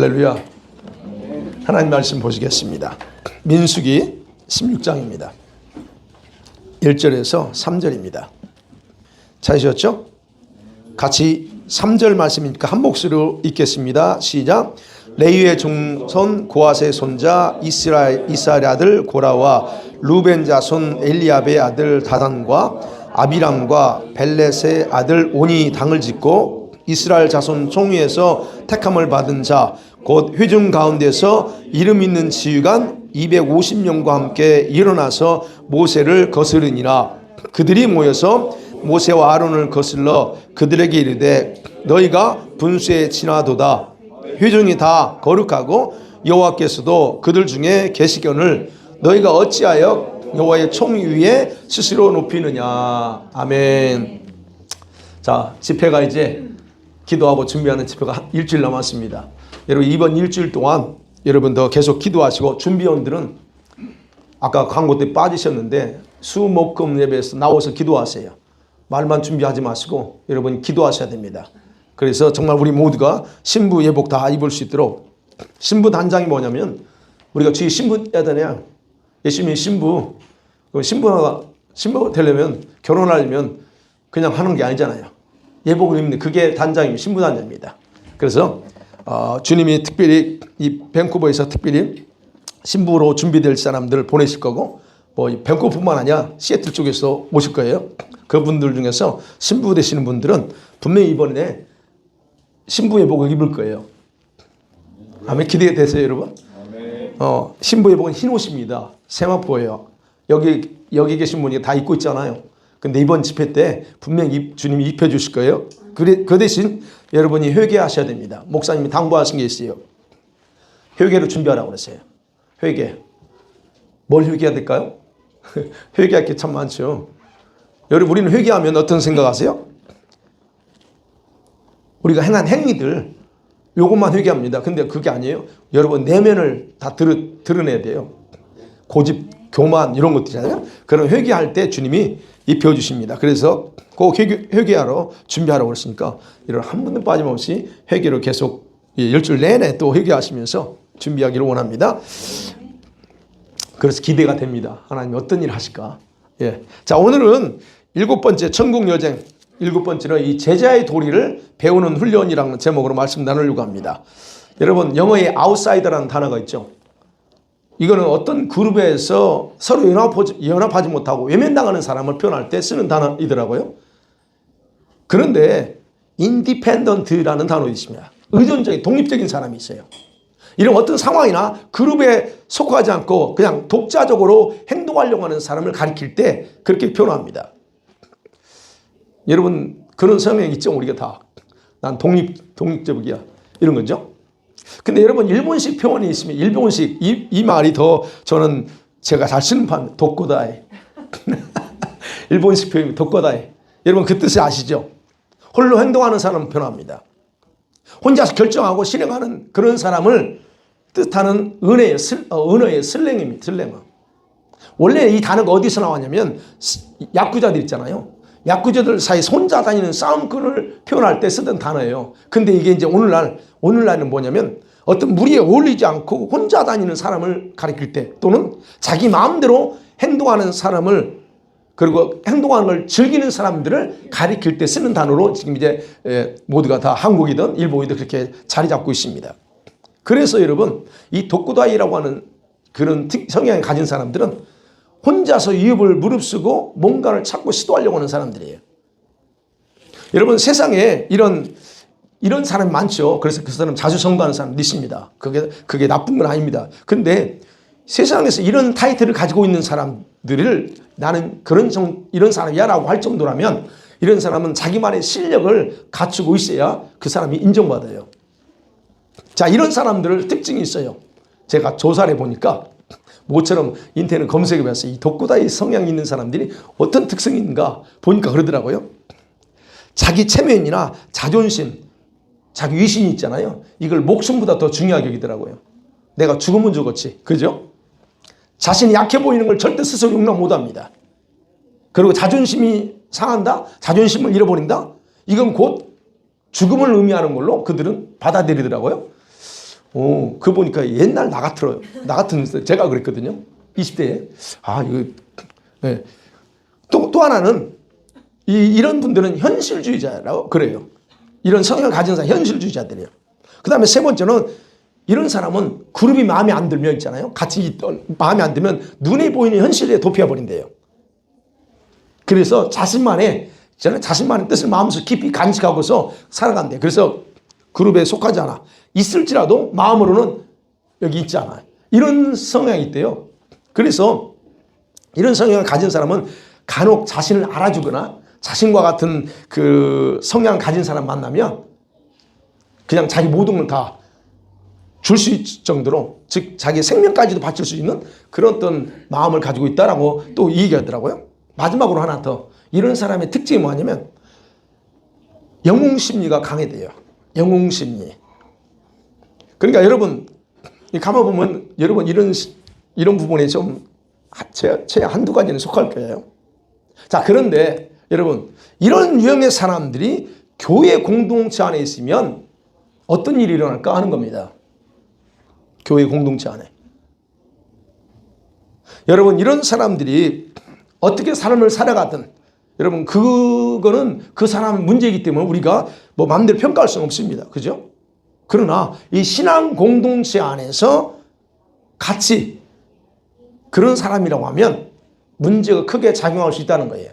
할렐루야. 하나님 말씀 보시겠습니다. 민수기 16장입니다. 1절에서 3절입니다. 찾으셨죠? 같이 3절 말씀이니까 한 목소리로 읽겠습니다. 시작. 레위의 종손 고핫의 손자 이스라엘 아들 고라와 루벤 자손 엘리압의 아들 다단과 아비람과 벨렛의 아들 온이 당을 짓고 이스라엘 자손 총회에서 택함을 받은 자 곧 회중 가운데서 이름 있는 지휘관 250명과 함께 일어나서 모세를 거스르니라. 그들이 모여서 모세와 아론을 거슬러 그들에게 이르되 너희가 분수에 지나도다. 회중이 다 거룩하고 여호와께서도 그들 중에 계시거늘 너희가 어찌하여 여호와의 총위 위에 스스로 높이느냐. 아멘. 자, 집회가 이제 기도하고 준비하는 집회가 일주일 남았습니다. 여러분 이번 일주일 동안 여러분 더 계속 기도하시고 준비원들은 아까 광고 때 빠지셨는데 수목금 예배에서 나와서 기도하세요. 말만 준비하지 마시고 여러분 기도하셔야 됩니다. 그래서 정말 우리 모두가 신부 예복 다 입을 수 있도록. 신부 단장이 뭐냐면 우리가 주위 신부 야잖아요. 예수님이 신부 되려면 결혼하려면 그냥 하는 게 아니잖아요. 예복을 입는 그게 단장입니다. 신부 단장입니다. 그래서 주님이 특별히 이 밴쿠버에서 특별히 신부로 준비될 사람들을 보내실 거고 뭐 밴쿠버뿐만 아니라 시애틀 쪽에서 오실 거예요. 그분들 중에서 신부 되시는 분들은 분명히 이번에 신부 예복을 입을 거예요. 아멘. 기대되세요 여러분? 신부 예복은 흰 옷입니다. 세마포예요. 여기 계신 분이 다 입고 있잖아요. 근데 이번 집회 때 분명히 주님이 입혀주실 거예요. 그 대신 여러분이 회개하셔야 됩니다. 목사님이 당부하신 게 있어요. 회개를 준비하라고 그랬어요. 회개. 뭘 회개해야 될까요? 회개할 게 참 많죠. 여러분 우리는 회개하면 어떤 생각하세요? 우리가 행한 행위들 요것만 회개합니다. 근데 그게 아니에요. 여러분 내면을 다 드러내야 돼요. 고집, 교만 이런 것들이잖아요. 그런 회개할 때 주님이 입혀주십니다. 그래서 꼭 회개하러 준비하라고 그랬으니까 이런 한 번도 빠짐없이 회개로 계속 일주일 내내 또 회개하시면서 준비하기를 원합니다. 그래서 기대가 됩니다. 하나님이 어떤 일을 하실까. 예. 자, 오늘은 7번째 천국 여정 7번째로 이 제자의 도리를 배우는 훈련이라는 제목으로 말씀 나누려고 합니다. 여러분 영어에 아웃사이더라는 단어가 있죠. 이거는 어떤 그룹에서 서로 연합하지 못하고 외면당하는 사람을 표현할 때 쓰는 단어이더라고요. 그런데 인디펜던트라는 단어가 있습니다. 의존적인 독립적인 사람이 있어요. 이런 어떤 상황이나 그룹에 속하지 않고 그냥 독자적으로 행동하려고 하는 사람을 가리킬 때 그렇게 표현합니다. 여러분 그런 성향이 있죠. 우리가 다. 난 독립적이야. 이런 거죠. 근데 여러분 일본식 표현이 있으면 일본식 이 말이 더 저는 제가 잘 쓰는 판 도코다이. 일본식 표현이 도코다이. 여러분 그 뜻을 아시죠? 홀로 행동하는 사람을 표현합니다. 혼자서 결정하고 실행하는 그런 사람을 뜻하는 언어의 슬랭입니다. 슬랭어. 원래 이 단어가 어디서 나왔냐면 야쿠자들 있잖아요. 야쿠자들 사이 손자 다니는 싸움꾼을 표현할 때 쓰던 단어예요. 근데 이게 이제 오늘날은 뭐냐면 어떤 무리에 어울리지 않고 혼자 다니는 사람을 가리킬 때 또는 자기 마음대로 행동하는 사람을 그리고 행동하는 걸 즐기는 사람들을 가리킬 때 쓰는 단어로 지금 이제 모두가 다 한국이든 일본이든 그렇게 자리 잡고 있습니다. 그래서 여러분 이 도쿠다이라고 하는 그런 성향을 가진 사람들은 혼자서 위협을 무릅쓰고 뭔가를 찾고 시도하려고 하는 사람들이에요. 여러분 세상에 이런 사람이 많죠. 그래서 그 사람 자주 선거하는 사람도 있습니다. 그게 나쁜 건 아닙니다. 근데 세상에서 이런 타이틀을 가지고 있는 사람들을 나는 이런 사람이야 라고 할 정도라면 이런 사람은 자기만의 실력을 갖추고 있어야 그 사람이 인정받아요. 자, 이런 사람들 특징이 있어요. 제가 조사를 해보니까 모처럼 인터넷 검색해봤어요. 이 독고다이 성향이 있는 사람들이 어떤 특성이 있는가 보니까 그러더라고요. 자기 체면이나 자존심, 자기 위신이 있잖아요. 이걸 목숨보다 더 중요하게 여기더라고요. 내가 죽으면 죽었지. 그죠? 자신이 약해 보이는 걸 절대 스스로 용납 못합니다. 그리고 자존심이 상한다? 자존심을 잃어버린다? 이건 곧 죽음을 의미하는 걸로 그들은 받아들이더라고요. 그 보니까 옛날 나 같아요. 나 같은, 제가 그랬거든요. 20대에. 이거. 네. 또 하나는, 이런 분들은 현실주의자라고 그래요. 이런 성향을 가진 사람, 현실주의자들이에요. 그 다음에 세 번째는, 이런 사람은 그룹이 마음에 안 들면 있잖아요. 같이 있던, 마음에 안 들면 눈에 보이는 현실에 도피해버린대요. 그래서 자신만의 뜻을 마음속 깊이 간직하고서 살아간대요. 그래서 그룹에 속하지 않아. 있을지라도 마음으로는 여기 있지 않아요. 이런 성향이 있대요. 그래서 이런 성향을 가진 사람은 간혹 자신을 알아주거나 자신과 같은 그 성향을 가진 사람 만나면 그냥 자기 모든 걸 다 줄 수 있을 정도로, 즉 자기 생명까지도 바칠 수 있는 그런 어떤 마음을 가지고 있다라고 또 얘기하더라고요. 마지막으로 하나 더, 이런 사람의 특징이 뭐냐면 영웅심리가 강해돼요. 영웅심리. 그러니까 여러분 가만 보면 여러분 이런 부분에 좀 제 한두 가지는 속할 거예요. 자, 그런데 여러분, 이런 유형의 사람들이 교회 공동체 안에 있으면 어떤 일이 일어날까 하는 겁니다. 교회 공동체 안에. 여러분, 이런 사람들이 어떻게 삶을 살아가든, 여러분, 그거는 그 사람 문제이기 때문에 우리가 뭐 마음대로 평가할 수는 없습니다. 그죠? 그러나 이 신앙 공동체 안에서 같이 그런 사람이라고 하면 문제가 크게 작용할 수 있다는 거예요.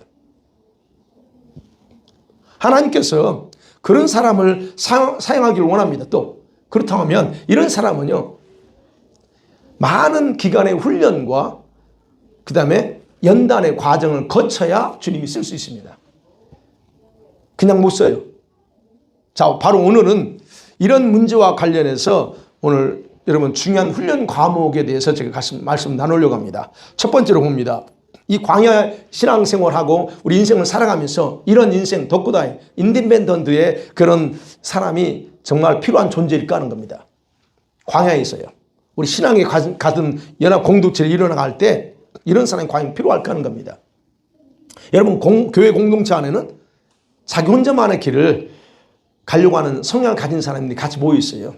하나님께서 그런 사람을 사용하기를 원합니다. 또 그렇다고 하면 이런 사람은요, 많은 기간의 훈련과 그 다음에 연단의 과정을 거쳐야 주님이 쓸 수 있습니다. 그냥 못 써요. 자, 바로 오늘은 이런 문제와 관련해서 오늘 여러분 중요한 훈련 과목에 대해서 제가 말씀 나누려고 합니다. 첫 번째로 봅니다. 이 광야 신앙생활하고 우리 인생을 살아가면서 이런 인생 덕구다이 인디펜던트의 그런 사람이 정말 필요한 존재일까 하는 겁니다. 광야에서요. 우리 신앙에 가든 연합 공동체를 일어나갈 때 이런 사람이 과연 필요할까 하는 겁니다. 여러분, 교회 공동체 안에는 자기 혼자만의 길을 가려고 하는 성향을 가진 사람들이 같이 모여 있어요.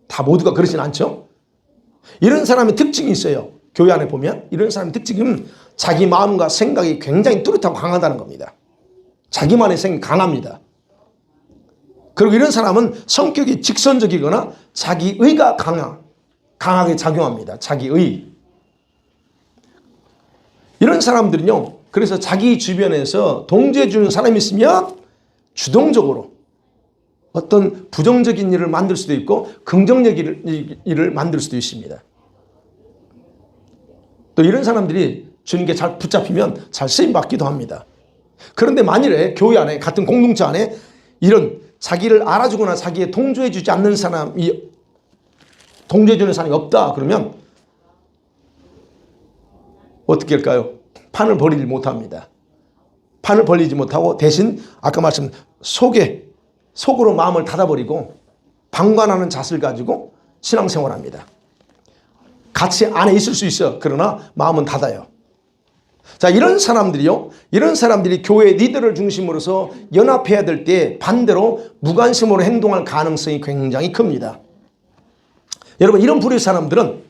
다 모두가 그러진 않죠. 이런 사람의 특징이 있어요. 교회 안에 보면 이런 사람의 특징은 자기 마음과 생각이 굉장히 뚜렷하고 강하다는 겁니다. 자기만의 생각이 강합니다. 그리고 이런 사람은 성격이 직선적이거나 자기의가 강하게 작용합니다. 자기의. 이런 사람들은요, 그래서 자기 주변에서 동조해 주는 사람이 있으면 주동적으로 어떤 부정적인 일을 만들 수도 있고 긍정적인 일을 만들 수도 있습니다. 또 이런 사람들이 주님께 잘 붙잡히면 잘 쓰임받기도 합니다. 그런데 만일에 교회 안에, 같은 공동체 안에 이런 자기를 알아주거나 자기에 동조해 주지 않는 사람이, 동조해 주는 사람이 없다 그러면 어떻게 할까요? 판을 벌이지 못합니다. 판을 벌리지 못하고 대신 아까 말씀 속으로 마음을 닫아버리고 방관하는 자세를 가지고 신앙생활합니다. 같이 안에 있을 수 있어. 그러나 마음은 닫아요. 자, 이런 사람들이 교회 리더를 중심으로서 연합해야 될 때 반대로 무관심으로 행동할 가능성이 굉장히 큽니다. 여러분, 이런 부류의 사람들은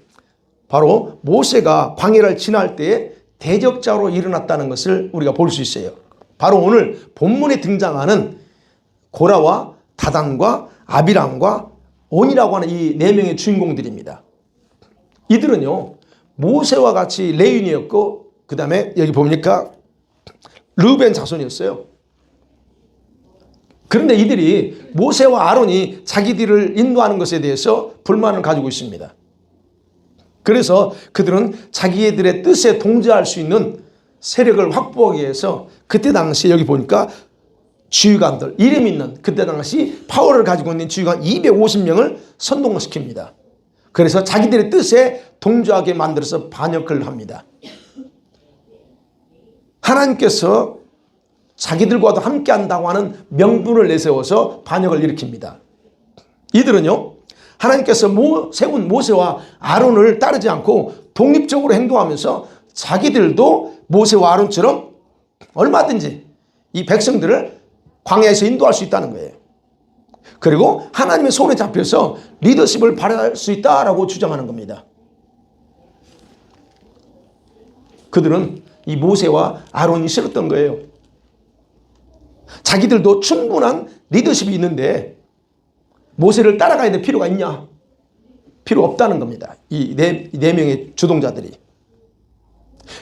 바로 모세가 광야를 지날 때에 대적자로 일어났다는 것을 우리가 볼 수 있어요. 바로 오늘 본문에 등장하는 고라와 다단과 아비람과 온이라고 하는 이 네 명의 주인공들입니다. 이들은요, 모세와 같이 레위인이었고 그 다음에 여기 보니까 르벤 자손이었어요. 그런데 이들이 모세와 아론이 자기들을 인도하는 것에 대해서 불만을 가지고 있습니다. 그래서 그들은 자기들의 뜻에 동조할 수 있는 세력을 확보하기 위해서 그때 당시 여기 보니까 지휘관들, 이름 있는 그때 당시 파워를 가지고 있는 지휘관 250명을 선동시킵니다. 그래서 자기들의 뜻에 동조하게 만들어서 반역을 합니다. 하나님께서 자기들과도 함께 한다고 하는 명분을 내세워서 반역을 일으킵니다. 이들은요, 하나님께서 세운 모세와 아론을 따르지 않고 독립적으로 행동하면서 자기들도 모세와 아론처럼 얼마든지 이 백성들을 광야에서 인도할 수 있다는 거예요. 그리고 하나님의 손에 잡혀서 리더십을 발휘할 수 있다라고 주장하는 겁니다. 그들은 이 모세와 아론이 싫었던 거예요. 자기들도 충분한 리더십이 있는데 모세를 따라가야 될 필요가 있냐? 필요 없다는 겁니다. 이 네 명의 주동자들이.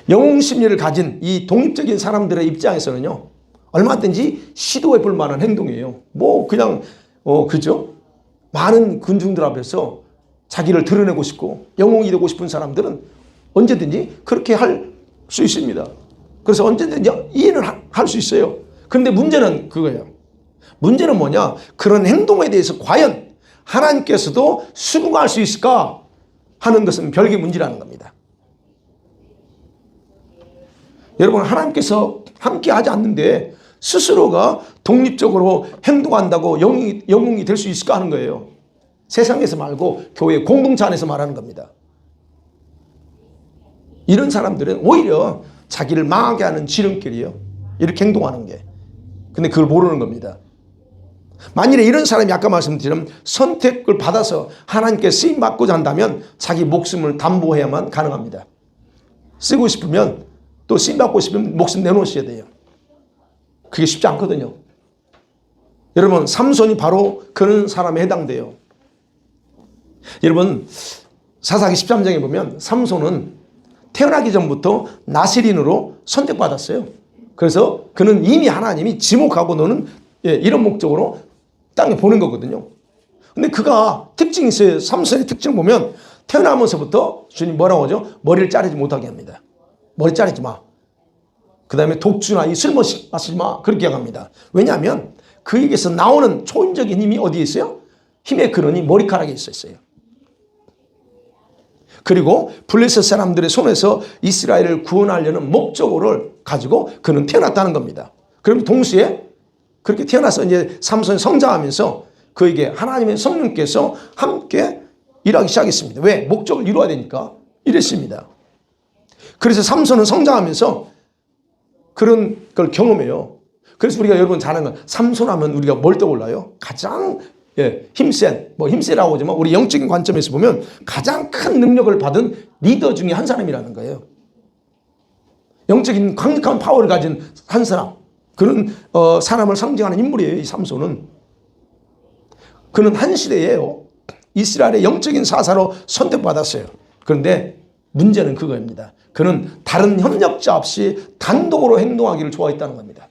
영웅 심리를 가진 이 독립적인 사람들의 입장에서는요, 얼마든지 시도해 볼 만한 행동이에요. 뭐 그냥 그죠? 많은 군중들 앞에서 자기를 드러내고 싶고 영웅이 되고 싶은 사람들은 언제든지 그렇게 할 수 있습니다. 그래서 언제든지 이해는 할 수 있어요. 그런데 문제는 그거예요. 문제는 뭐냐? 그런 행동에 대해서 과연 하나님께서도 수긍할 수 있을까 하는 것은 별개 문제라는 겁니다. 여러분, 하나님께서 함께 하지 않는데 스스로가 독립적으로 행동한다고 영웅이 될 수 있을까 하는 거예요. 세상에서 말고 교회 공동체 안에서 말하는 겁니다. 이런 사람들은 오히려 자기를 망하게 하는 지름길이에요. 이렇게 행동하는 게. 근데 그걸 모르는 겁니다. 만일에 이런 사람이 아까 말씀드린 선택을 받아서 하나님께 쓰임받고자 한다면 자기 목숨을 담보해야만 가능합니다. 쓰고 싶으면 또 쓰임받고 싶으면 목숨 내놓으셔야 돼요. 그게 쉽지 않거든요. 여러분, 삼손이 바로 그런 사람에 해당돼요. 여러분, 사사기 13장에 보면 삼손은 태어나기 전부터 나시린으로 선택받았어요. 그래서 그는 이미 하나님이 지목하고 너는 이런 목적으로 땅에 보낸 거거든요. 근데 그가 특징이 있어요. 삼손의 특징을 보면 태어나면서부터 주님 뭐라고 하죠? 머리를 자르지 못하게 합니다. 머리 자르지 마. 그 다음에 독주나 술 마시지 마. 그렇게 합니다. 왜냐하면 그에게서 나오는 초인적인 힘이 어디에 있어요? 힘의 근원이 머리카락에 있었어요. 그리고 블레셋 사람들의 손에서 이스라엘을 구원하려는 목적을 가지고 그는 태어났다는 겁니다. 그럼 동시에 그렇게 태어나서 이제 삼손이 성장하면서 그에게 하나님의 성령께서 함께 일하기 시작했습니다. 왜? 목적을 이루어야 되니까 이랬습니다. 그래서 삼손은 성장하면서 그런 걸 경험해요. 그래서 우리가 여러분 잘 아는 건 삼손하면 우리가 뭘 떠올라요? 가장 힘세라고 하지만 우리 영적인 관점에서 보면 가장 큰 능력을 받은 리더 중에 한 사람이라는 거예요. 영적인 강력한 파워를 가진 한 사람. 그런 사람을 상징하는 인물이에요. 이 삼손은. 그는 한 시대에요. 이스라엘의 영적인 사사로 선택받았어요. 그런데 문제는 그거입니다. 그는 다른 협력자 없이 단독으로 행동하기를 좋아했다는 겁니다.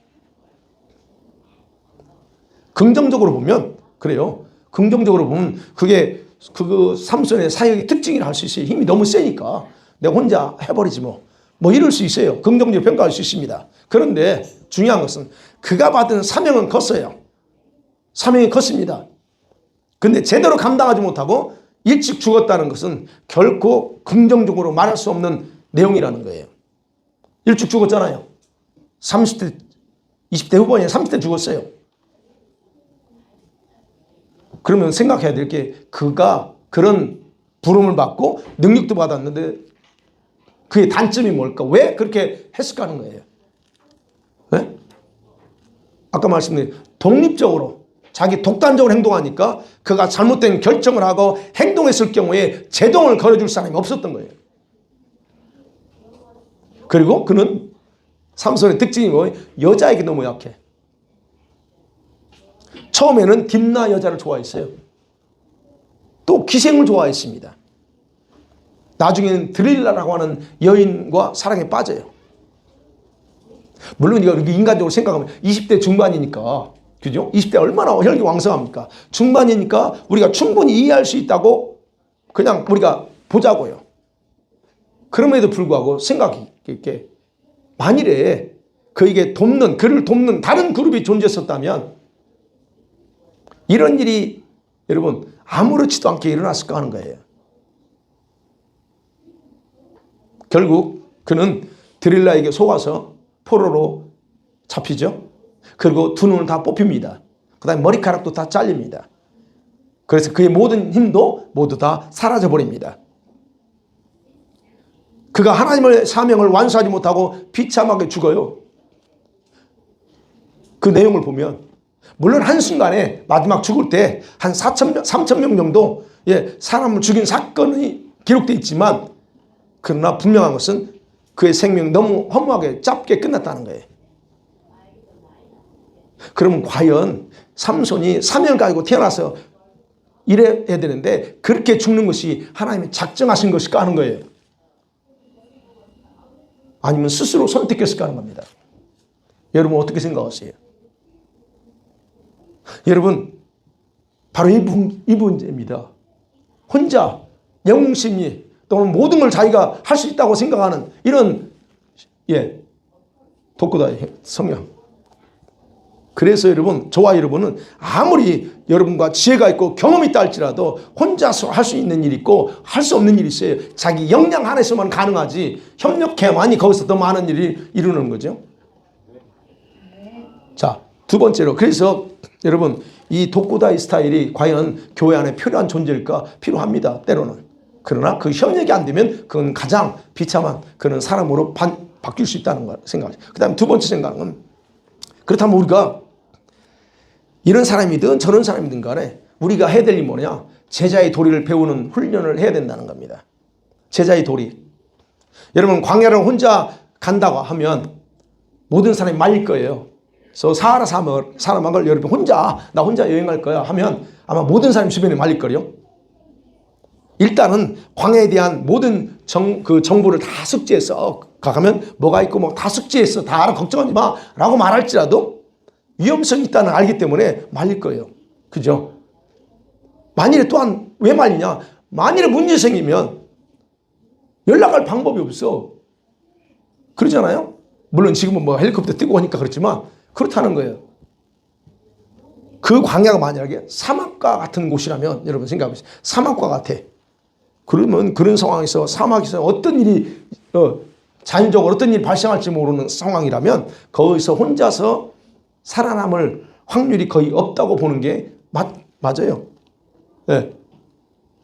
긍정적으로 보면 그래요. 긍정적으로 보면 그게 그 삼손의 사역의 특징이라 할 수 있어요. 힘이 너무 세니까 내가 혼자 해버리지 뭐 이럴 수 있어요. 긍정적으로 평가할 수 있습니다. 그런데 중요한 것은 그가 받은 사명은 컸어요. 사명이 컸습니다. 근데 제대로 감당하지 못하고 일찍 죽었다는 것은 결코 긍정적으로 말할 수 없는 내용이라는 거예요. 일찍 죽었잖아요. 30대, 20대 후반에 30대 죽었어요. 그러면 생각해야 될 게 그가 그런 부름을 받고 능력도 받았는데 그의 단점이 뭘까? 왜 그렇게 했을까 하는 거예요. 네? 아까 말씀드린 독립적으로 자기 독단적으로 행동하니까 그가 잘못된 결정을 하고 행동했을 경우에 제동을 걸어줄 사람이 없었던 거예요. 그리고 그는 삼손의 특징이 뭐예요? 여자에게 너무 약해. 처음에는 딥나 여자를 좋아했어요. 또 기생을 좋아했습니다. 나중에는 드릴라라고 하는 여인과 사랑에 빠져요. 물론 이거 인간적으로 생각하면 20대 중반이니까, 그죠? 20대 얼마나 혈기왕성합니까? 중반이니까 우리가 충분히 이해할 수 있다고 그냥 우리가 보자고요. 그럼에도 불구하고 생각이 이렇게 만일에 그에게 그를 돕는 다른 그룹이 존재했었다면 이런 일이 여러분 아무렇지도 않게 일어났을까 하는 거예요. 결국 그는 드릴라에게 속아서 포로로 잡히죠. 그리고 두 눈을 다 뽑힙니다. 그 다음에 머리카락도 다 잘립니다. 그래서 그의 모든 힘도 모두 다 사라져 버립니다. 그가 하나님의 사명을 완수하지 못하고 비참하게 죽어요. 그 내용을 보면 물론 한순간에 마지막 죽을 때 한 3천 명 정도 사람을 죽인 사건이 기록되어 있지만 그러나 분명한 것은 그의 생명이 너무 허무하게 짧게 끝났다는 거예요. 그러면 과연 삼손이 사명을 가지고 태어나서 이래야 되는데 그렇게 죽는 것이 하나님이 작정하신 것일까 하는 거예요. 아니면 스스로 선택했을까 하는 겁니다. 여러분 어떻게 생각하세요? 여러분 바로 이 문제입니다. 혼자 영심이 또는 모든 걸 자기가 할 수 있다고 생각하는 이런 독고다의 성향. 그래서 여러분, 저와 여러분은 아무리 여러분과 지혜가 있고 경험이 있다 할지라도 혼자서 할 수 있는 일이 있고 할 수 없는 일이 있어요. 자기 역량 안에서만 가능하지 협력해야만이 거기서 더 많은 일을 이루는 거죠. 자, 두 번째로 그래서 여러분 이 독고다이 스타일이 과연 교회 안에 필요한 존재일까? 필요합니다. 때로는. 그러나 그 협력이 안 되면 그건 가장 비참한 그런 사람으로 바뀔 수 있다는 걸 생각하죠. 그 다음에 두 번째 생각은 그렇다면 우리가 이런 사람이든 저런 사람이든 간에 우리가 해야 될 일이 뭐냐? 제자의 도리를 배우는 훈련을 해야 된다는 겁니다. 제자의 도리. 여러분 광야를 혼자 간다고 하면 모든 사람이 말릴 거예요. 그래서 사하라 사막을 여러분 나 혼자 여행할 거야 하면 아마 모든 사람이 주변에 말릴 거요. 일단은 광야에 대한 모든 정보를 다 숙지해서 가면 뭐가 있고 뭐 다 숙지해서 다 알아 걱정하지 마 라고 말할지라도 위험성이 있다는 알기 때문에 말릴 거예요. 그죠? 만일에 또한 왜 말리냐? 만일에 문제 생기면 연락할 방법이 없어. 그러잖아요? 물론 지금은 뭐 헬리콥터 뜨고 오니까 그렇지만 그렇다는 거예요. 그 광야가 만약에 사막과 같은 곳이라면 여러분 생각해보세요. 사막과 같아. 그러면 그런 상황에서 사막에서 어떤 일이 자연적으로 어떤 일이 발생할지 모르는 상황이라면 거기서 혼자서 살아남을 확률이 거의 없다고 보는 게 맞아요. 네.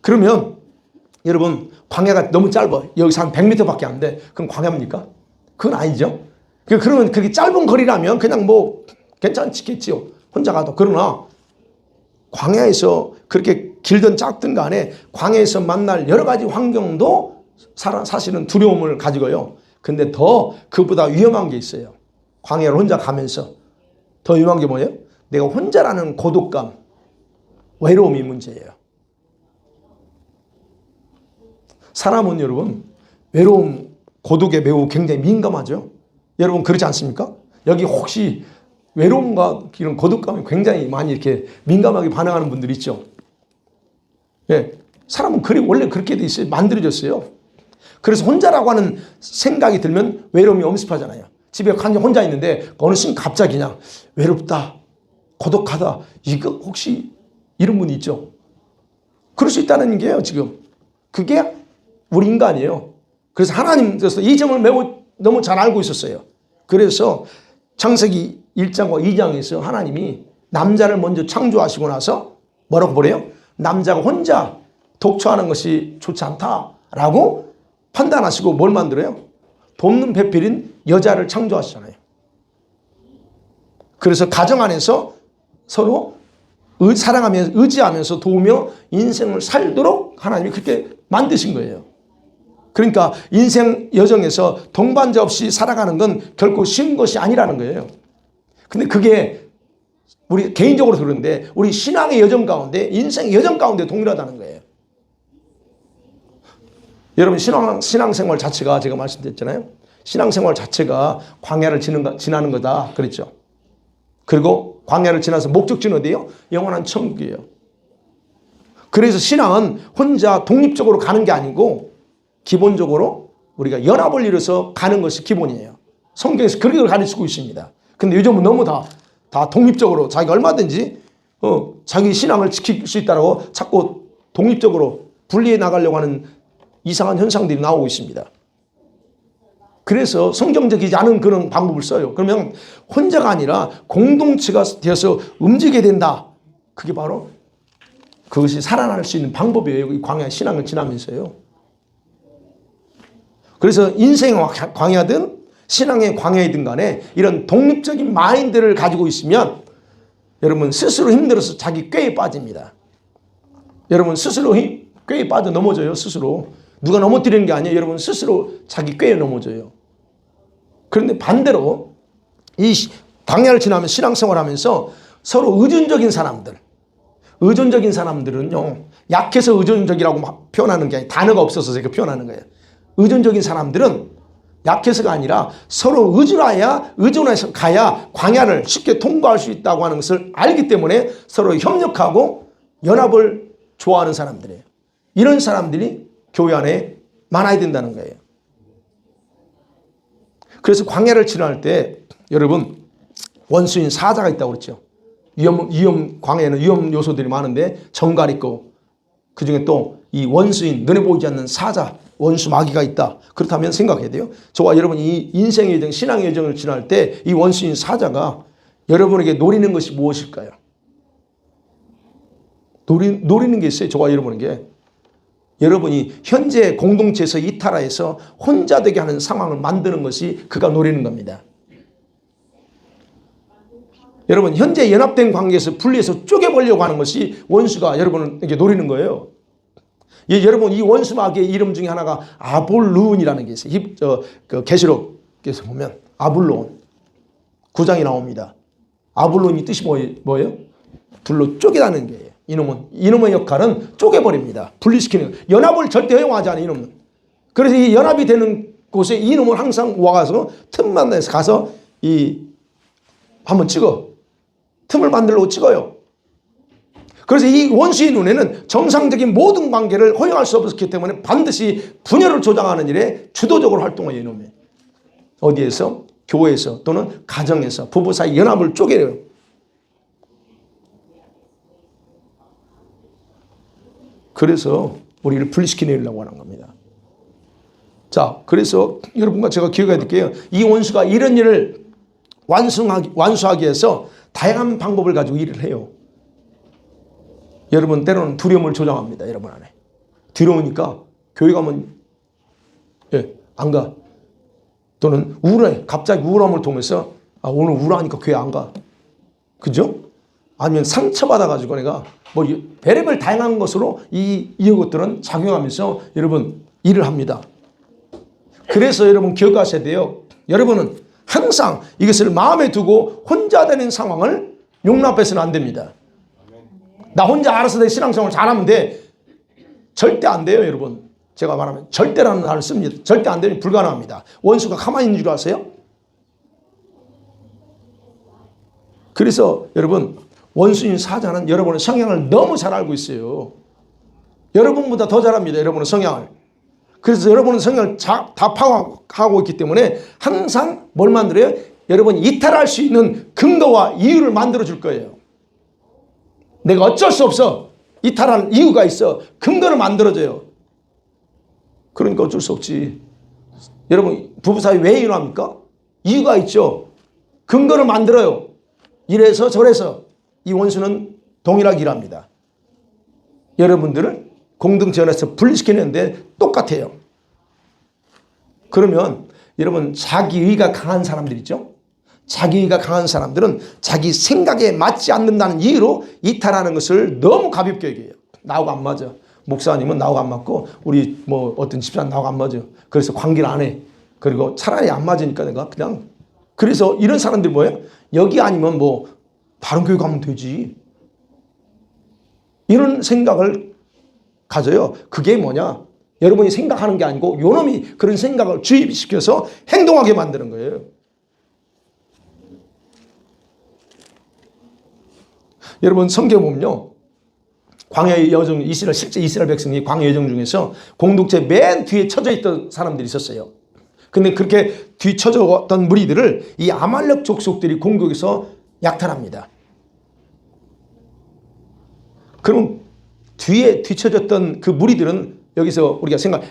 그러면 여러분 광야가 너무 짧아. 여기서 한 100m밖에 안 돼. 그럼 광야입니까? 그건 아니죠. 그러면 그렇게 짧은 거리라면 그냥 뭐 괜찮겠지요. 혼자 가도. 그러나 광야에서 그렇게 길든 짧든 간에 광야에서 만날 여러 가지 환경도 사실은 두려움을 가지고요. 근데 더 그보다 위험한 게 있어요. 광야를 혼자 가면서 더 위험한 게 뭐예요? 내가 혼자라는 고독감, 외로움이 문제예요. 사람은 여러분 외로움, 고독에 매우 굉장히 민감하죠. 여러분 그렇지 않습니까? 여기 혹시 외로움과 이런 고독감에 굉장히 많이 이렇게 민감하게 반응하는 분들 있죠. 예, 사람은 원래 그렇게 돼 있어요. 만들어졌어요. 그래서 혼자라고 하는 생각이 들면 외로움이 엄습하잖아요. 집에 혼자 있는데 어느 순간 갑자기 그냥 외롭다, 고독하다. 이거 혹시 이런 분이 있죠. 그럴 수 있다는 게요. 지금 그게 우리 인간이에요. 그래서 하나님께서 이 점을 매우 너무 잘 알고 있었어요. 그래서 창세기 1장과 2장에서 하나님이 남자를 먼저 창조하시고 나서 뭐라고 보래요? 남자가 혼자 독처하는 것이 좋지 않다라고 판단하시고 뭘 만들어요? 돕는 배필인 여자를 창조하시잖아요. 그래서 가정 안에서 서로 사랑하면서 의지하면서 도우며 인생을 살도록 하나님이 그렇게 만드신 거예요. 그러니까 인생 여정에서 동반자 없이 살아가는 건 결코 쉬운 것이 아니라는 거예요. 근데 그게 우리 개인적으로 그러는데 우리 신앙의 여정 가운데 인생의 여정 가운데 동일하다는 거예요. 여러분 신앙생활 자체가 제가 말씀드렸잖아요. 신앙생활 자체가 광야를 지나는 거다 그랬죠. 그리고 광야를 지나서 목적지는 어디예요? 영원한 천국이에요. 그래서 신앙은 혼자 독립적으로 가는 게 아니고 기본적으로 우리가 연합을 이뤄서 가는 것이 기본이에요. 성경에서 그렇게 가르치고 있습니다. 근데 요즘은 너무 다 독립적으로 자기가 얼마든지 자기 신앙을 지킬 수 있다고 자꾸 독립적으로 분리해 나가려고 하는 이상한 현상들이 나오고 있습니다. 그래서 성경적이지 않은 그런 방법을 써요. 그러면 혼자가 아니라 공동체가 되어서 움직여야 된다. 그게 바로 그것이 살아날 수 있는 방법이에요. 이 광야 신앙을 지나면서요. 그래서 인생의 광야든 신앙의 광야이든 간에 이런 독립적인 마인드를 가지고 있으면 여러분 스스로 힘들어서 자기 꾀에 빠집니다. 여러분 스스로 꾀에 빠져 넘어져요. 스스로. 누가 넘어뜨리는 게 아니에요. 여러분 스스로 자기 꾀에 넘어져요. 그런데 반대로 이 광야를 지나면 신앙생활하면서 서로 의존적인 사람들은요, 약해서 의존적이라고 표현하는 게 아니라 단어가 없어서 제가 표현하는 거예요. 의존적인 사람들은 약해서가 아니라 서로 의존해서 가야 광야를 쉽게 통과할 수 있다고 하는 것을 알기 때문에 서로 협력하고 연합을 좋아하는 사람들이에요. 이런 사람들이 교회 안에 많아야 된다는 거예요. 그래서 광야를 지날 때 여러분 원수인 사자가 있다고 그랬죠. 광야에는 위험 요소들이 많은데 정갈 있고 그중에 또 이 원수인 눈에 보이지 않는 사자 원수 마귀가 있다. 그렇다면 생각해야 돼요. 저와 여러분이 이 인생의 여정, 신앙의 여정을 지날 때 이 원수인 사자가 여러분에게 노리는 것이 무엇일까요? 노리는 게 있어요. 저와 여러분에게. 여러분이 현재 공동체에서 이탈하여서 혼자 되게 하는 상황을 만드는 것이 그가 노리는 겁니다. 여러분 현재 연합된 관계에서 분리해서 쪼개보려고 하는 것이 원수가 여러분에게 노리는 거예요. 여러분 이 원수 마귀의 이름 중에 하나가 아볼루온이라는 게 있어요. 계시록에서 보면 아볼론 9장이 나옵니다. 아볼론이 뜻이 뭐예요? 불로 쪼개다는 거예요. 이놈의 역할은 쪼개버립니다. 분리시키는 거예요. 연합을 절대 허용하지 않아요. 이놈은. 그래서 이 연합이 되는 곳에 이놈은 항상 와가서 틈만 내서 가서 한번 찍어. 틈을 만들려고 찍어요. 그래서 이 원수의 눈에는 정상적인 모든 관계를 허용할 수 없었기 때문에 반드시 분열을 조장하는 일에 주도적으로 활동해요. 이놈이. 어디에서? 교회에서 또는 가정에서 부부 사이 연합을 쪼개요. 그래서 우리를 분리시키려고 하는 겁니다. 자, 그래서 여러분과 제가 기억해야 될게요. 이 원수가 이런 일을 완수하기 위해서 다양한 방법을 가지고 일을 해요. 여러분 때로는 두려움을 조장합니다. 여러분 안에. 두려우니까 교회 가면 안 가. 또는 우울해. 갑자기 우울함을 통해서 오늘 우울하니까 교회 안 가. 그죠? 아니면 상처받아가지고 내가 별의별 다양한 것으로 이것들은 작용하면서 여러분 일을 합니다. 그래서 여러분 기억하셔야 돼요. 여러분은 항상 이것을 마음에 두고 혼자 되는 상황을 용납해서는 안 됩니다. 나 혼자 알아서 내 신앙생활을 잘하면 돼. 절대 안 돼요, 여러분. 제가 말하면 절대라는 말을 씁니다. 절대 안 되면 불가능합니다. 원수가 가만히 있는 줄 아세요? 그래서 여러분 원수인 사자는 여러분의 성향을 너무 잘 알고 있어요. 여러분보다 더 잘합니다. 여러분의 성향을. 그래서 여러분의 성향을 다 파악하고 있기 때문에 항상 뭘 만들어요? 여러분이 이탈할 수 있는 근거와 이유를 만들어 줄 거예요. 내가 어쩔 수 없어. 이탈할 이유가 있어. 근거를 만들어줘요. 그러니까 어쩔 수 없지. 여러분 부부 사이 왜 일어납니까? 이유가 있죠. 근거를 만들어요. 이래서 저래서 이 원수는 동일하게 일합니다. 여러분들을 공동체 안에서 분리시키는데 똑같아요. 그러면 여러분 자기의가 강한 사람들 있죠? 자기의가 강한 사람들은 자기 생각에 맞지 않는다는 이유로 이탈하는 것을 너무 가볍게 여겨요. 나하고 안 맞아. 목사님은 나하고 안 맞고 우리 어떤 집사는 나하고 안 맞아. 그래서 관계를 안 해. 그리고 차라리 안 맞으니까 내가 그냥. 그래서 이런 사람들이 뭐예요? 여기 아니면 다른 교회 가면 되지. 이런 생각을 가져요. 그게 뭐냐? 여러분이 생각하는 게 아니고 요놈이 그런 생각을 주입시켜서 행동하게 만드는 거예요. 여러분 성경에 보면요. 광야의 여정, 실제 이스라엘 백성이 광야 여정 중에서 공동체 맨 뒤에 처져 있던 사람들이 있었어요. 근데 그렇게 뒤쳐졌던 무리들을 이 아말렉 족속들이 공격해서 약탈합니다. 그럼 뒤에 뒤쳐졌던 그 무리들은 여기서 우리가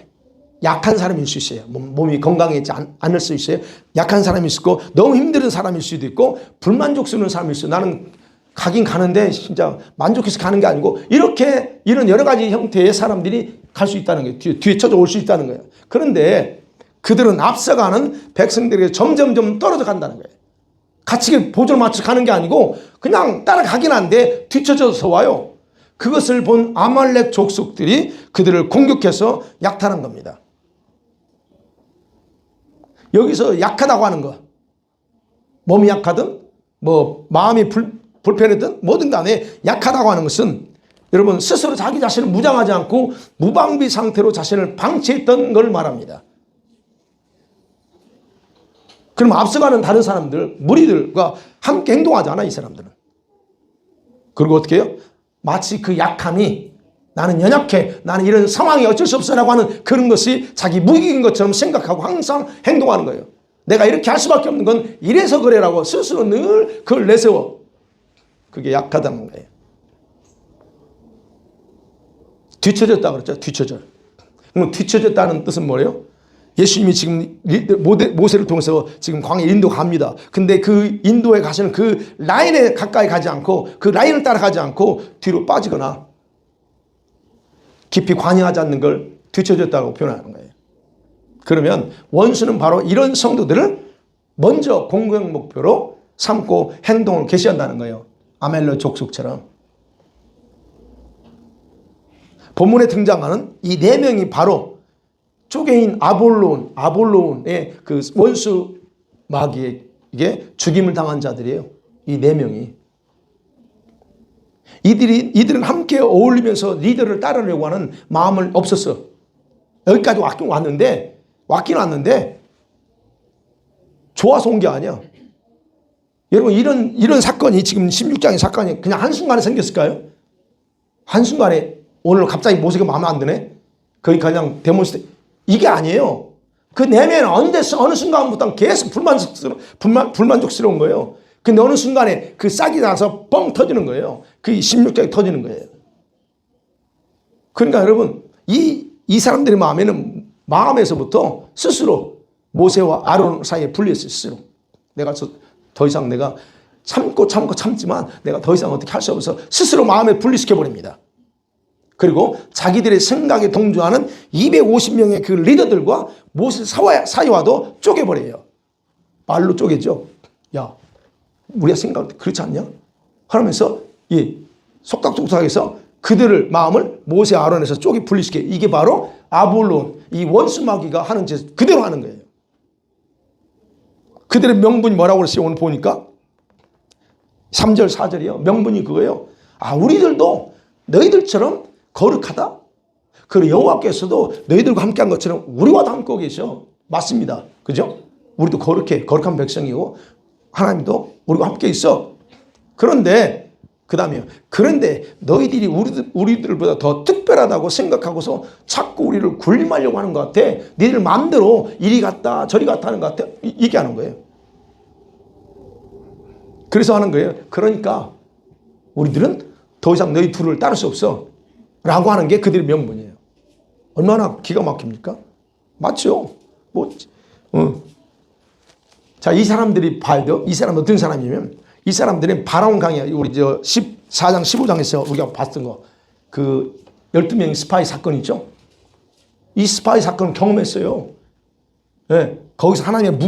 약한 사람일 수 있어요. 몸이 건강하지 않을 수 있어요. 약한 사람일 수 있고 너무 힘든 사람일 수도 있고 불만족스러운 사람일 수 있어요. 나는 가긴 가는데 진짜 만족해서 가는 게 아니고 이런 여러 가지 형태의 사람들이 갈 수 있다는 거예요. 뒤에 쳐져 올 수 있다는 거예요. 그런데 그들은 앞서가는 백성들에게 점점점 떨어져 간다는 거예요. 같이 보조를 맞춰 가는 게 아니고 그냥 따라가긴 한데 뒤쳐져서 와요. 그것을 본 아말렉 족속들이 그들을 공격해서 약탈한 겁니다. 여기서 약하다고 하는 거, 몸이 약하든 뭐 마음이 불편하든 뭐든 간에 약하다고 하는 것은 여러분 스스로 자기 자신을 무장하지 않고 무방비 상태로 자신을 방치했던 걸 말합니다. 그럼 앞서가는 다른 사람들, 무리들과 함께 행동하지 않아, 이 사람들은. 그리고 어떻게 해요? 마치 그 약함이 나는 연약해, 나는 이런 상황이 어쩔 수 없어라고 하는 그런 것이 자기 무기인 것처럼 생각하고 항상 행동하는 거예요. 내가 이렇게 할 수밖에 없는 건 이래서 그래라고 스스로 늘 그걸 내세워. 그게 약하다는 거예요. 뒤처졌다 그랬죠. 뒤처져. 그럼 뒤처졌다는 뜻은 뭐예요? 예수님이 지금 모세를 통해서 지금 광야 인도 갑니다. 근데 그 인도에 가시는 그 라인에 가까이 가지 않고 그 라인을 따라가지 않고 뒤로 빠지거나 깊이 관여하지 않는 걸 뒤처졌다고 표현하는 거예요. 그러면 원수는 바로 이런 성도들을 먼저 공격 목표로 삼고 행동을 개시한다는 거예요. 아멜렉 족속처럼. 본문에 등장하는 이 네 명이 바로 쪼개인 아볼론의 그 원수 마귀에게 죽임을 당한 자들이에요. 이 네 명이. 이들은 함께 어울리면서 리더를 따르려고 하는 마음을 없었어. 여기까지 왔긴 왔는데 좋아서 온 게 아니야. 여러분 이런 사건이 지금 16장의 사건이 그냥 한순간에 생겼을까요? 한순간에 오늘 갑자기 모세가 마음에 안 드네? 거기 그냥 데몬스트레이션. 이게 아니에요. 그 내면은 어느 순간부터 계속 불만족스러운 거예요. 근데 어느 순간에 그 싹이 나서 뻥 터지는 거예요. 그 16장이 터지는 거예요. 그러니까 여러분, 이 사람들의 마음에서부터 스스로 모세와 아론 사이에 분리했어요. 스스로. 내가 더 이상 내가 참지만 내가 더 이상 어떻게 할 수 없어서 스스로 마음에 분리시켜버립니다. 그리고 자기들의 생각에 동조하는 250명의 그 리더들과 모세 사이와도 쪼개버려요. 말로 쪼개죠. 야, 우리가 생각 그렇지 않냐? 하면서 속닥속닥해서 그들을 마음을 모세 아론에서 분리시켜. 이게 바로 아볼론, 이 원수 마귀가 하는 짓 그대로 하는 거예요. 그들의 명분이 뭐라고 그랬어요? 오늘 보니까 3절 4절이요. 명분이 그거예요. 우리들도 너희들처럼 거룩하다? 그리고 여호와께서도 너희들과 함께한 것처럼 우리와도 함께 계셔. 맞습니다. 그죠? 우리도 거룩한 백성이고 하나님도 우리와 함께 있어. 그런데 그런데 너희들이 우리들보다 더 특별하다고 생각하고서 자꾸 우리를 군림하려고 하는 것 같아. 너희들 마음대로 이리 갔다 저리 갔다 하는 것 같아. 이게 하는 거예요. 그래서 하는 거예요. 그러니까 우리들은 더 이상 너희 둘을 따를 수 없어 라고 하는 게 그들의 명분이에요. 얼마나 기가 막힙니까? 맞죠? 자, 이 사람들이 봐야 돼요. 이 사람 어떤 사람이면 이 사람들은 바라온 강이야. 우리 14장 15장에서 우리가 봤던 거. 그 12명의 스파이 사건 있죠? 이 스파이 사건을 경험했어요. 네, 거기서 하나님의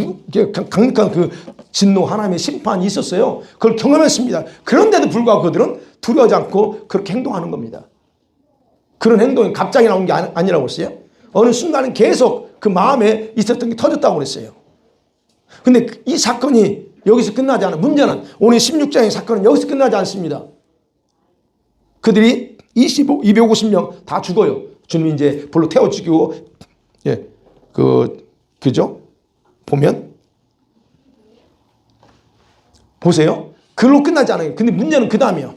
강력한 그 진노, 하나님의 심판이 있었어요. 그걸 경험했습니다. 그런데도 불구하고 그들은 두려워하지 않고 그렇게 행동하는 겁니다. 그런 행동이 갑자기 나온 게 아니라고 했어요. 어느 순간은 계속 그 마음에 있었던 게 터졌다고 그랬어요. 근데 이 사건이 여기서 끝나지 않아. 문제는 오늘 16장의 사건은 여기서 끝나지 않습니다. 그들이 250명 다 죽어요. 주님이 이제 불로 태워 죽이고, 그죠? 보세요. 그걸로 끝나지 않아요. 근데 문제는 그 다음이에요.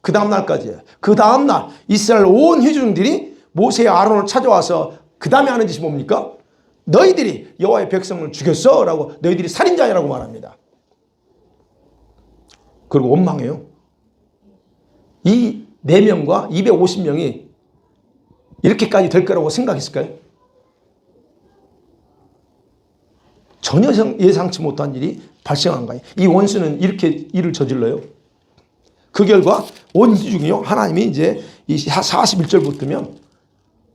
그 다음 날까지예요. 그 다음 날 이스라엘 온 회중들이 모세와 아론을 찾아와서 그 다음에 하는 짓이 뭡니까? 너희들이 여호와의 백성을 죽였어 라고 너희들이 살인자라고 말합니다. 그리고 원망해요. 이 4명과 250명이 이렇게까지 될 거라고 생각했을까요? 전혀 예상치 못한 일이 발생한 거예요. 이 원수는 이렇게 일을 저질러요. 그 결과 온 희중이요. 하나님이 이제 이 41절부터면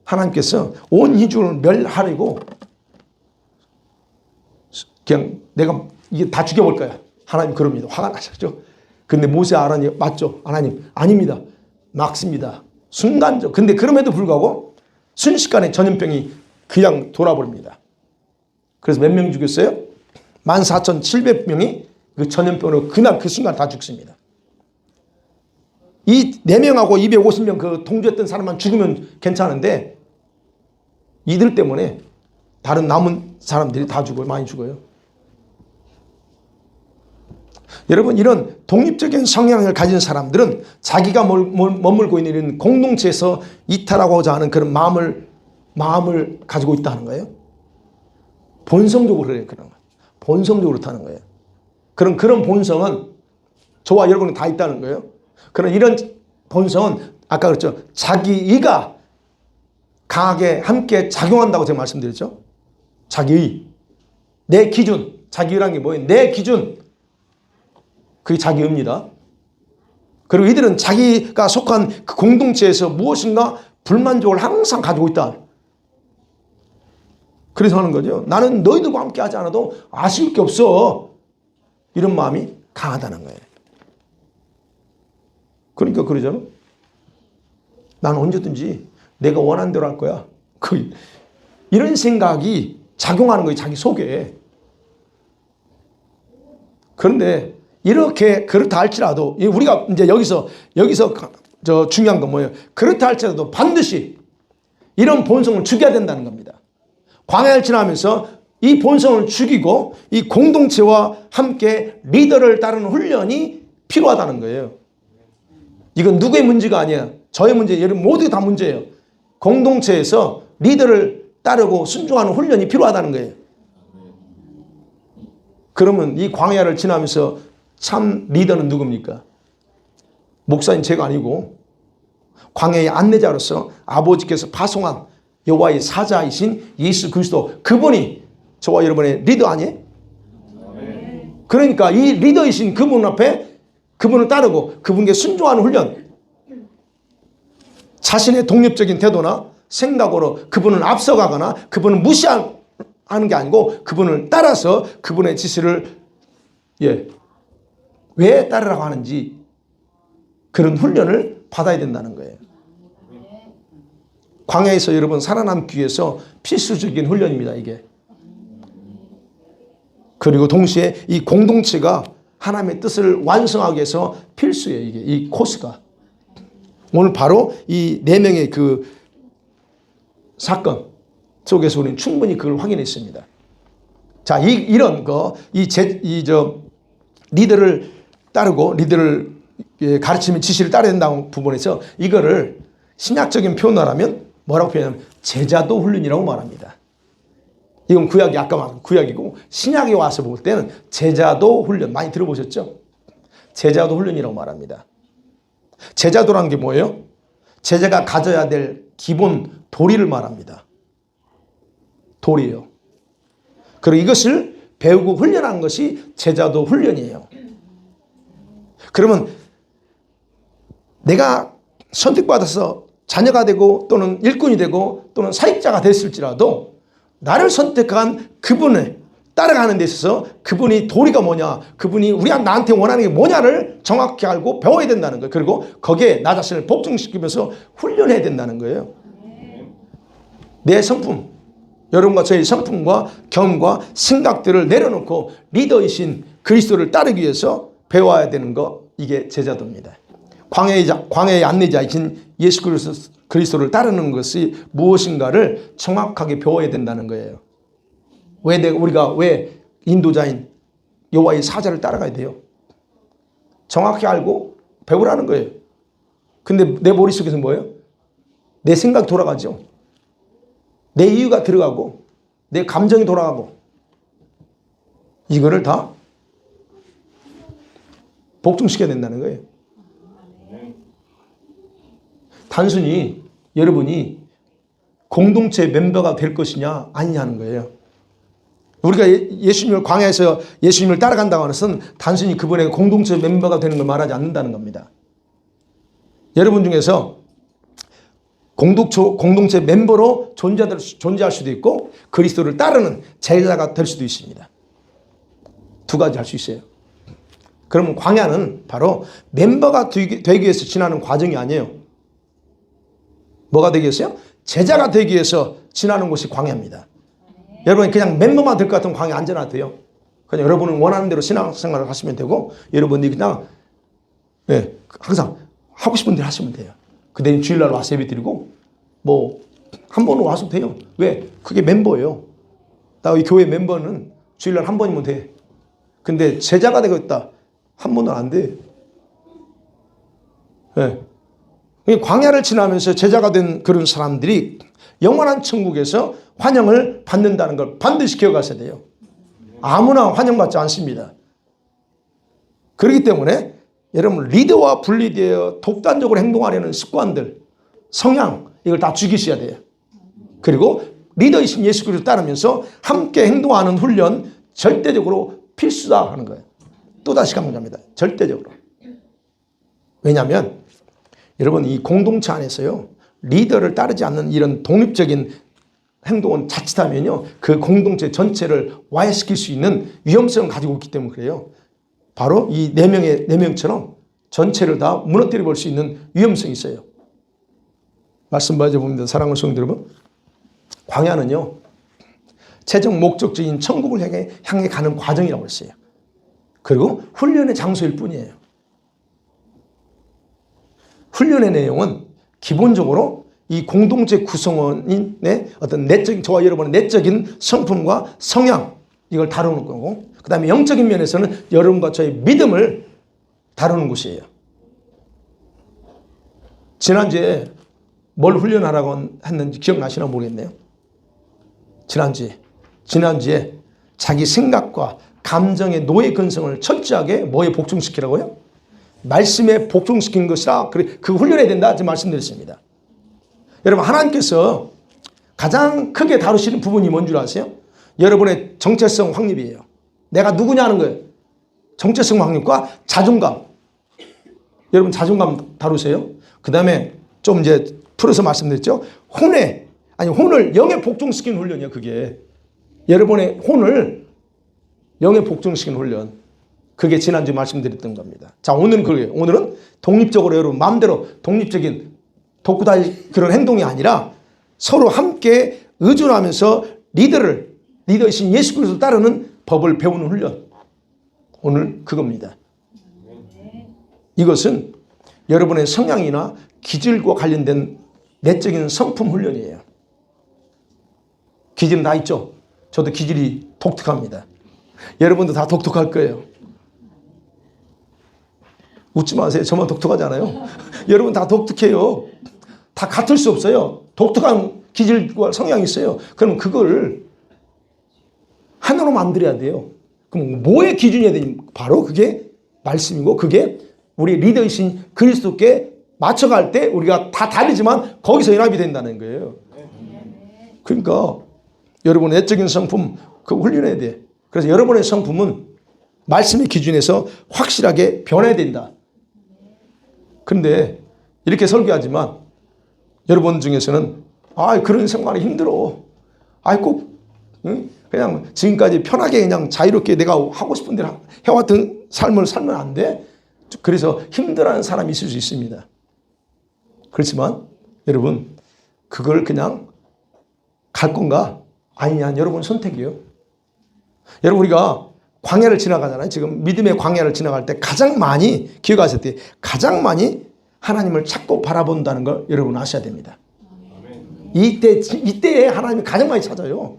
하나님께서 온 희중을 멸하려고 그냥 내가 이게 다 죽여볼 거야. 하나님 그럽니다. 화가 나셨죠. 근데 모세 아론이 맞죠? 하나님 아닙니다. 막습니다. 순간적. 근데 그럼에도 불구하고 순식간에 전염병이 그냥 돌아버립니다. 그래서 몇 명 죽였어요? 14,700명이 그 전염병으로 그날 그 순간 다 죽습니다. 이 4명하고 250명 그 동조했던 사람만 죽으면 괜찮은데 이들 때문에 다른 남은 사람들이 다 죽어요. 많이 죽어요. 여러분, 이런 독립적인 성향을 가진 사람들은 자기가 머물고 있는 이런 공동체에서 이탈하고자 하는 그런 마음을 가지고 있다는 거예요. 본성적으로 그래요. 그런 거. 본성적으로 타는 거예요. 그런 본성은 저와 여러분은 다 있다는 거예요. 그런 이런 본성은 아까 그랬죠. 자기의가 강하게 함께 작용한다고 제가 말씀드렸죠. 자기의. 내 기준. 자기의라는 게 뭐예요? 내 기준. 그게 자기의입니다. 그리고 이들은 자기가 속한 그 공동체에서 무엇인가 불만족을 항상 가지고 있다. 그래서 하는 거죠. 나는 너희들과 함께 하지 않아도 아쉬울 게 없어. 이런 마음이 강하다는 거예요. 그러니까 그러잖아. 난 언제든지 내가 원하는 대로 할 거야. 이런 생각이 작용하는 거예요. 자기 속에. 그런데 이렇게 그렇다 할지라도 우리가 이제 여기서 중요한 건 뭐예요? 그렇다 할지라도 반드시 이런 본성을 죽여야 된다는 겁니다. 광야를 지나면서 이 본성을 죽이고 이 공동체와 함께 리더를 따르는 훈련이 필요하다는 거예요. 이건 누구의 문제가 아니야. 저의 문제, 여러분 모두 다 문제예요. 공동체에서 리더를 따르고 순종하는 훈련이 필요하다는 거예요. 그러면 이 광야를 지나면서 참 리더는 누굽니까? 목사님 제가 아니고 광야의 안내자로서 아버지께서 파송한 여호와의 사자이신 예수 그리스도, 그분이 저와 여러분의 리더 아니에요? 그러니까 이 리더이신 그분 앞에 그분을 따르고 그분께 순종하는 훈련, 자신의 독립적인 태도나 생각으로 그분을 앞서가거나 그분을 무시하는 게 아니고 그분을 따라서 그분의 지시를 왜 따르라고 하는지 그런 훈련을 받아야 된다는 거예요. 광야에서 여러분 살아남기 위해서 필수적인 훈련입니다, 이게. 그리고 동시에 이 공동체가 하나님의 뜻을 완성하기 위해서 필수예요, 이게. 이 코스가. 오늘 바로 이 4명의 그 사건 속에서 우리는 충분히 그걸 확인했습니다. 자, 이런 거, 리더를 따르고 리더를 가르치는 지시를 따라야 된다는 부분에서 이거를 신약적인 표현을 하면 뭐라고 표현하면 제자도 훈련이라고 말합니다. 이건 구약이 아까 말한 구약이고 신약에 와서 볼 때는 제자도 훈련 많이 들어보셨죠? 제자도 훈련이라고 말합니다. 제자도라는 게 뭐예요? 제자가 가져야 될 기본 도리를 말합니다. 도리예요. 그리고 이것을 배우고 훈련하는 것이 제자도 훈련이에요. 그러면 내가 선택받아서 자녀가 되고 또는 일꾼이 되고 또는 사역자가 됐을지라도 나를 선택한 그분을 따라가는 데 있어서 그분이 도리가 뭐냐, 그분이 나한테 원하는 게 뭐냐를 정확히 알고 배워야 된다는 거예요. 그리고 거기에 나 자신을 복종시키면서 훈련해야 된다는 거예요. 내 성품, 여러분과 저의 성품과 경험과 생각들을 내려놓고 리더이신 그리스도를 따르기 위해서 배워야 되는 거, 이게 제자도입니다. 광야의 안내자이신 예수 그리스도를 따르는 것이 무엇인가를 정확하게 배워야 된다는 거예요. 우리가 왜 인도자인 여호와의 사자를 따라가야 돼요? 정확히 알고 배우라는 거예요. 근데 내 머릿속에서 뭐예요? 내 생각이 돌아가죠. 내 이유가 들어가고 내 감정이 돌아가고 이거를 다 복종시켜야 된다는 거예요. 단순히 여러분이 공동체 멤버가 될 것이냐 아니냐는 거예요. 우리가 예수님을 광야에서 예수님을 따라간다고 하는 것은 단순히 그분의 공동체 멤버가 되는 걸 말하지 않는다는 겁니다. 여러분 중에서 공동체 멤버로 존재할 수도 있고 그리스도를 따르는 제자가 될 수도 있습니다. 두 가지 할 수 있어요. 그러면 광야는 바로 멤버가 되기 위해서 지나는 과정이 아니에요. 뭐가 되기 위해서요? 제자가 되기 위해서 지나는 곳이 광야입니다. 여러분 그냥 멤버만 될 것 같으면 광야 안전하도 돼요. 그냥 여러분은 원하는 대로 신앙생활을 하시면 되고 여러분이 그냥 항상 하고 싶은 대로 하시면 돼요. 그대는 주일날 와서 예배 드리고 뭐 한 번은 와서 돼요. 왜? 그게 멤버예요. 나 이 교회 멤버는 주일날 한 번이면 돼. 근데 제자가 되겠다. 한 번은 안 돼. 광야를 지나면서 제자가 된 그런 사람들이 영원한 천국에서 환영을 받는다는 걸 반드시 기억하셔야 돼요. 아무나 환영받지 않습니다. 그렇기 때문에 여러분 리더와 분리되어 독단적으로 행동하려는 습관들, 성향 이걸 다 죽이셔야 돼요. 그리고 리더이신 예수 그리스도를 따르면서 함께 행동하는 훈련 절대적으로 필수다 하는 거예요. 또다시 강조합니다. 절대적으로. 왜냐하면 여러분 이 공동체 안에서요. 리더를 따르지 않는 이런 독립적인 행동은 자칫하면요. 그 공동체 전체를 와해시킬 수 있는 위험성을 가지고 있기 때문에 그래요. 바로 이 네 명처럼 전체를 다 무너뜨려 볼 수 있는 위험성이 있어요. 말씀 맞아봅니다. 사랑하는 성도 여러분. 광야는요. 최종 목적지인 천국을 향해 가는 과정이라고 했어요. 그리고 훈련의 장소일 뿐이에요. 훈련의 내용은 기본적으로 이 공동체 구성원의 어떤 내적인, 저와 여러분의 내적인 성품과 성향, 이걸 다루는 거고, 그 다음에 영적인 면에서는 여러분과 저의 믿음을 다루는 곳이에요. 지난주에 뭘 훈련하라고 했는지 기억나시나 모르겠네요. 지난주에 자기 생각과 감정의 노예 근성을 철저하게 뭐에 복종시키라고요? 말씀에 복종시킨 것이라 그 훈련해야 된다 지금 말씀드렸습니다. 여러분 하나님께서 가장 크게 다루시는 부분이 뭔 줄 아세요? 여러분의 정체성 확립이에요. 내가 누구냐는 거예요. 정체성 확립과 자존감. 여러분 자존감 다루세요. 그 다음에 좀 이제 풀어서 말씀드렸죠. 혼을 영에 복종시키는 훈련이에요. 그게 여러분의 혼을 영에 복종시키는 훈련. 그게 지난주에 말씀드렸던 겁니다. 자, 오늘은 그거예요. 오늘은 독립적으로 여러분 마음대로 독립적인 독구다이 그런 행동이 아니라 서로 함께 의존하면서 리더이신 예수 그리스도를 따르는 법을 배우는 훈련. 오늘 그겁니다. 이것은 여러분의 성향이나 기질과 관련된 내적인 성품 훈련이에요. 기질은 다 있죠. 저도 기질이 독특합니다. 여러분도 다 독특할 거예요. 웃지 마세요. 저만 독특하잖아요. 여러분 다 독특해요. 다 같을 수 없어요. 독특한 기질과 성향이 있어요. 그럼 그걸 하나로 만들어야 돼요. 그럼 뭐의 기준이어야 되니? 바로 그게 말씀이고 그게 우리 리더이신 그리스도께 맞춰갈 때 우리가 다 다르지만 거기서 연합이 된다는 거예요. 그러니까 여러분의 내적인 성품 그거 훈련해야 돼. 그래서 여러분의 성품은 말씀의 기준에서 확실하게 변해야 된다. 그런데 이렇게 설교하지만 여러분 중에서는 그런 생활이 힘들어. 꼭 그냥 지금까지 편하게 그냥 자유롭게 내가 하고 싶은 대로 해왔던 삶을 살면 안 돼. 그래서 힘들어하는 사람이 있을 수 있습니다. 그렇지만 여러분 그걸 그냥 갈 건가? 아니냐? 여러분 선택이에요. 여러분 우리가 광야를 지나가잖아요. 지금 믿음의 광야를 지나갈 때 가장 많이 기억하실 때 가장 많이 하나님을 찾고 바라본다는 걸 여러분 아셔야 됩니다. 이때에 하나님이 가장 많이 찾아요.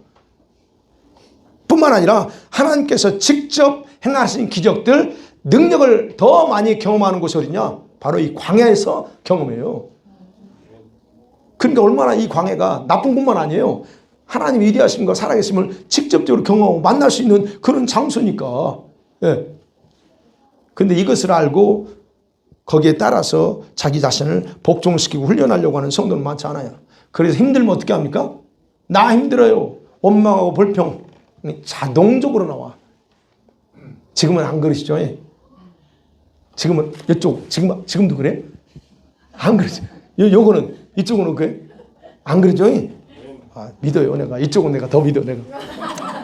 뿐만 아니라 하나님께서 직접 행하신 기적들, 능력을 더 많이 경험하는 곳이 어디냐? 바로 이 광야에서 경험해요. 그러니까 얼마나 이 광야가 나쁜 것만 아니에요. 하나님 위대하심과 살아계심을 직접적으로 경험하고 만날 수 있는 그런 장소니까. 예. 근데 이것을 알고 거기에 따라서 자기 자신을 복종시키고 훈련하려고 하는 성도는 많지 않아요. 그래서 힘들면 어떻게 합니까? 나 힘들어요. 원망하고 불평. 자동적으로 나와. 지금은 안 그러시죠? 예. 지금은 지금도 그래? 안 그러죠. 요거는 이쪽은 그래? 안 그러죠? 믿어요. 내가 이쪽은 내가 더 믿어. 내가.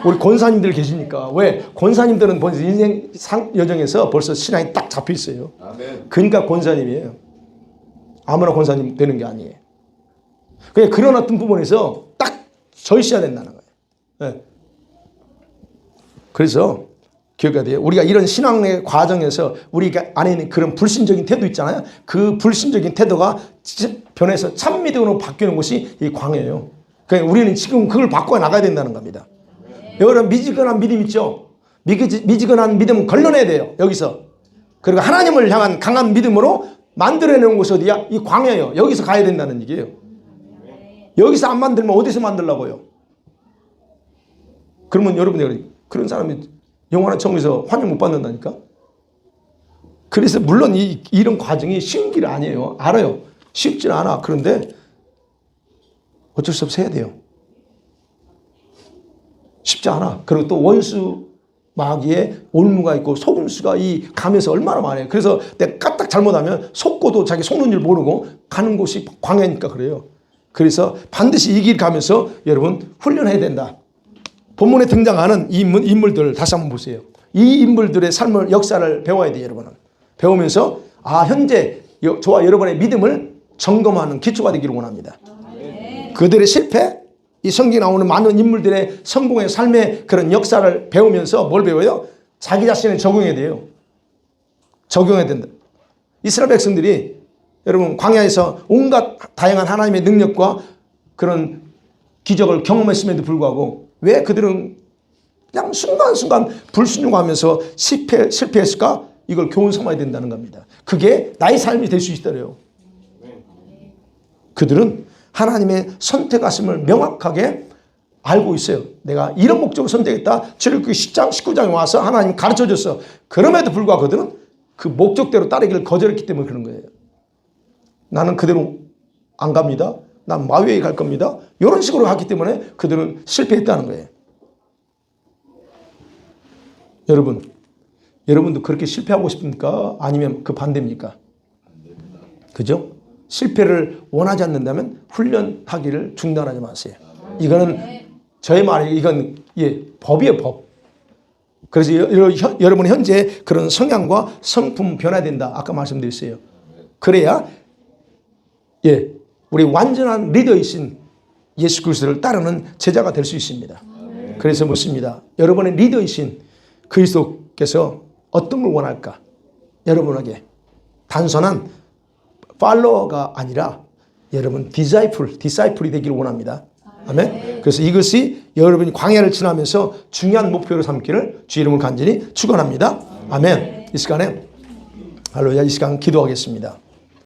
우리 권사님들 계시니까. 왜? 권사님들은 벌써 인생 여정에서 벌써 신앙이 딱 잡혀 있어요. 그러니까 권사님이에요. 아무나 권사님 되는 게 아니에요. 그런 어떤 부분에서 딱 서 있어야 된다는 거예요. 네. 그래서 기억해야 돼요. 우리가 이런 신앙의 과정에서 우리가 안에 있는 그런 불신적인 태도 있잖아요. 그 불신적인 태도가 변해서 참 믿음으로 바뀌는 것이 이 광야예요. 그러니까 우리는 지금 그걸 바꿔 나가야 된다는 겁니다. 여러분 미지근한 믿음 있죠? 미지근한 믿음은 걸러내야 돼요. 여기서. 그리고 하나님을 향한 강한 믿음으로 만들어내는 곳이 어디야? 이 광야예요. 여기서 가야 된다는 얘기예요. 여기서 안 만들면 어디서 만들라고요? 그러면 여러분들 그런 사람이 영원한 천국에서 환영 못 받는다니까? 그래서 물론 이런 과정이 쉬운 길 아니에요. 알아요. 쉽지 않아. 그런데 어쩔 수 없이 해야 돼요. 쉽지 않아. 그리고 또 원수 마귀에 올무가 있고 속임수가 이 감에서 얼마나 많아요. 그래서 내가 까딱 잘못하면 속고도 자기 속는 줄 모르고 가는 곳이 광야니까 그래요. 그래서 반드시 이 길 가면서 여러분 훈련해야 된다. 본문에 등장하는 이 인물들 다시 한번 보세요. 이 인물들의 삶을 역사를 배워야 돼요. 여러분은. 배우면서 현재 저와 여러분의 믿음을 점검하는 기초가 되기를 원합니다. 그들의 실패, 이 성경에 나오는 많은 인물들의 성공의 삶의 그런 역사를 배우면서 뭘 배워요? 자기 자신을 적용해야 돼요. 적용해야 된다. 이스라엘 백성들이 여러분 광야에서 온갖 다양한 하나님의 능력과 그런 기적을 경험했음에도 불구하고 왜 그들은 그냥 순간순간 불순종하면서 실패했을까? 이걸 교훈 삼아야 된다는 겁니다. 그게 나의 삶이 될 수 있더래요. 그들은 하나님의 선택하심을 명확하게 알고 있어요. 내가 이런 목적을 선택했다. 출애굽기 10장, 19장에 와서 하나님 가르쳐줬어. 그럼에도 불구하고 그들은 그 목적대로 따르기를 거절했기 때문에 그런 거예요. 나는 그대로 안 갑니다. 난 마위에 갈 겁니다. 이런 식으로 갔기 때문에 그들은 실패했다는 거예요. 여러분도 그렇게 실패하고 싶습니까? 아니면 그 반대입니까? 그죠? 실패를 원하지 않는다면 훈련하기를 중단하지 마세요. 이거는 저의 말이 이건 법이에요, 법. 그래서 여러분이 현재 그런 성향과 성품 변화된다. 아까 말씀드렸어요. 그래야 우리 완전한 리더이신 예수 그리스도를 따르는 제자가 될 수 있습니다. 그래서 묻습니다. 여러분의 리더이신 그리스도께서 어떤 걸 원할까? 여러분에게 단순한 팔로워가 아니라 여러분 디사이플이 되기를 원합니다. 아멘. 그래서 이것이 여러분이 광야를 지나면서 중요한 목표로 삼기를 주 이름으로 간절히 축원합니다. 아멘. 이 시간에 할렐루야, 이 시간 기도하겠습니다.